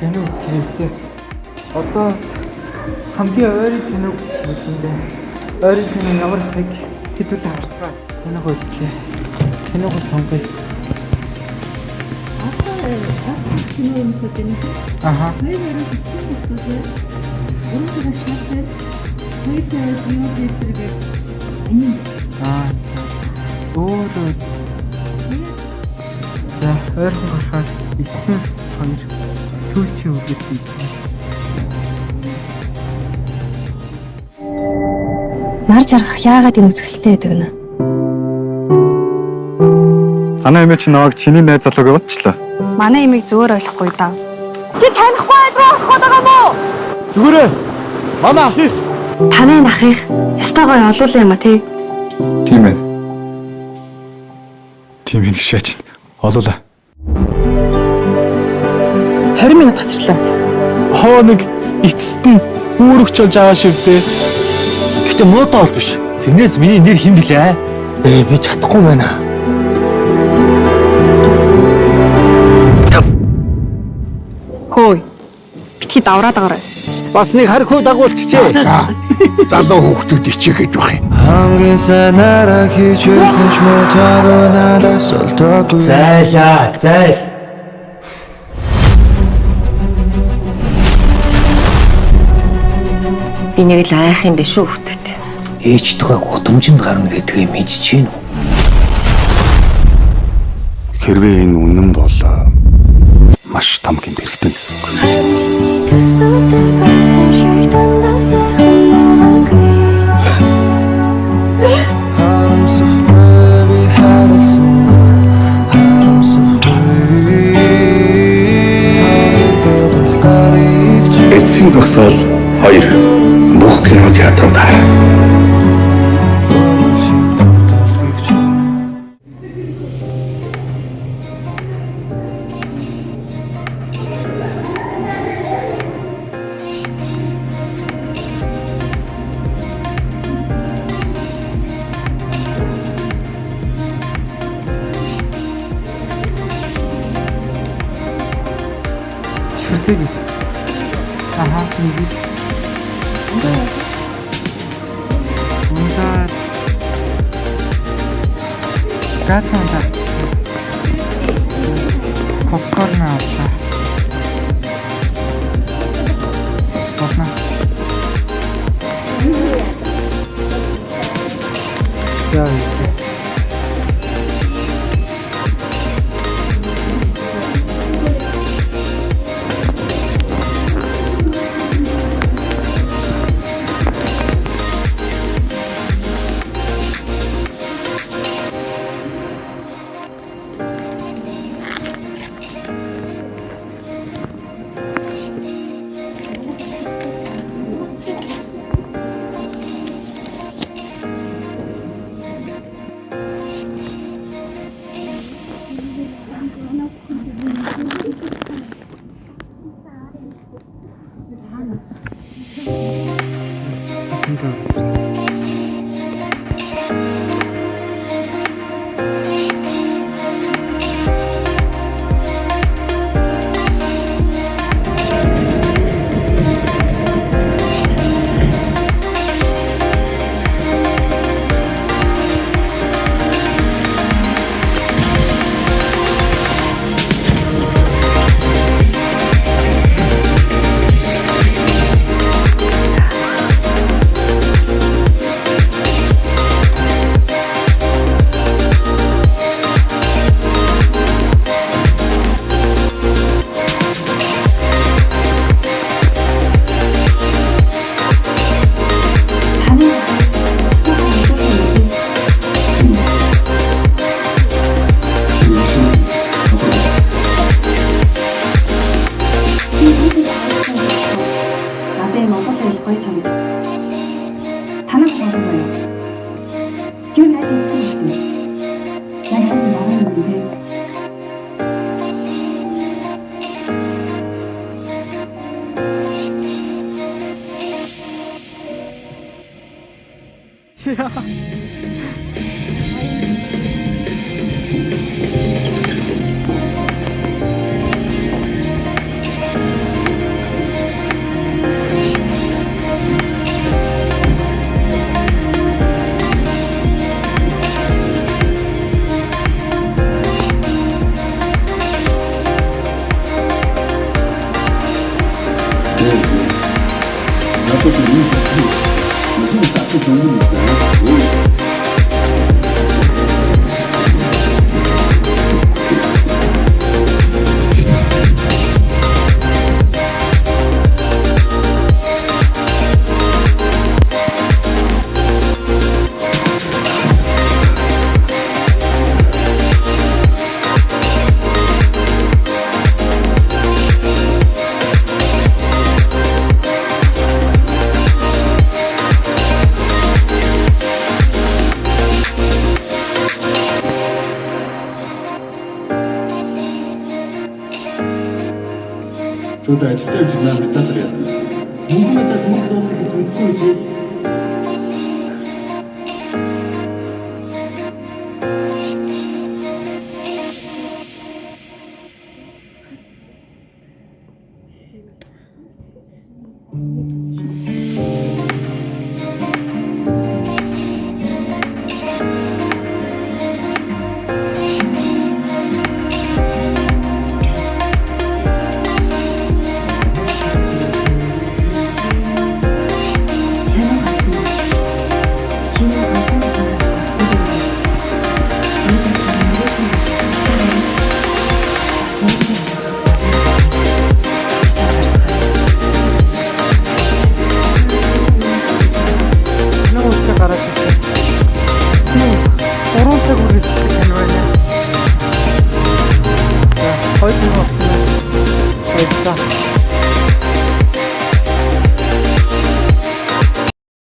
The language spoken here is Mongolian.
кино үзлээ. Одоо хамгийн ойрын киног үзэндээ ойрын кино ямар цаг хэдүүлээ харцгаа киног үзлээ. Киног сонгоё. кино үзэж Аха. хоёр шаттай хоёр кино хийдэг. Өөрөө за ойрхон болохоор эцсийн хоног сүүлчийн үгээд хийлээ. Нар жаргах яагаад юм үзэсгэлэнтэй байдаг нэ? Танай эмээ чи наваг чиний найз залууг явуулчлаа. Манай имийг зүгээр ойлгохгүй даа. Чи танихгүй айдгаа орох байгаа мó? Зүгээрээ. Манай ах их. Танай нахих ястаа гоё олуулаа юм а тий. Тийм ээ. Тийм ээ гişээч. Олуулаа. 20 минут хоцрлоо. Хоо нэг эцэст нь үүрэгч болж байгаа шивдээ. Гэтэ муутай бол биш. Тэрнээс миний нэр хэн блэ? Би чадахгүй байна. Хөөе. Битгий давраад байгаарай. Бас нэг харьхуу дагуулчихжээ. Залуу хүүхдүүд ичээгээд байх юм. Хамгийн санаараа хийж байсан ч муутаагүй надаас олдоогүй. Зайл. Би нэг л айх юм биш үү хүүхдүүд. Ээжтэйгээ гудамжинд гарна гэдгийг мэдчихэв нү. Хэрвээ энэ үнэн бол маш том гэмтэрхтэн гэсэн үг. Эцсийн зогсоол 2 бүх кино театруудаа. Шүрдэг. Аха, нэг. Унтаа. Гатанда. Попкорн авлаа. Попна. Яа. Чудаа ажилтаа гэж наа мэдээлэл яасан. Мөнгө мэдээлэл мөнгө дуусах гэж үгүй чи. Нэг үсгээ гараад ирсэн. 3 цаг үргэлж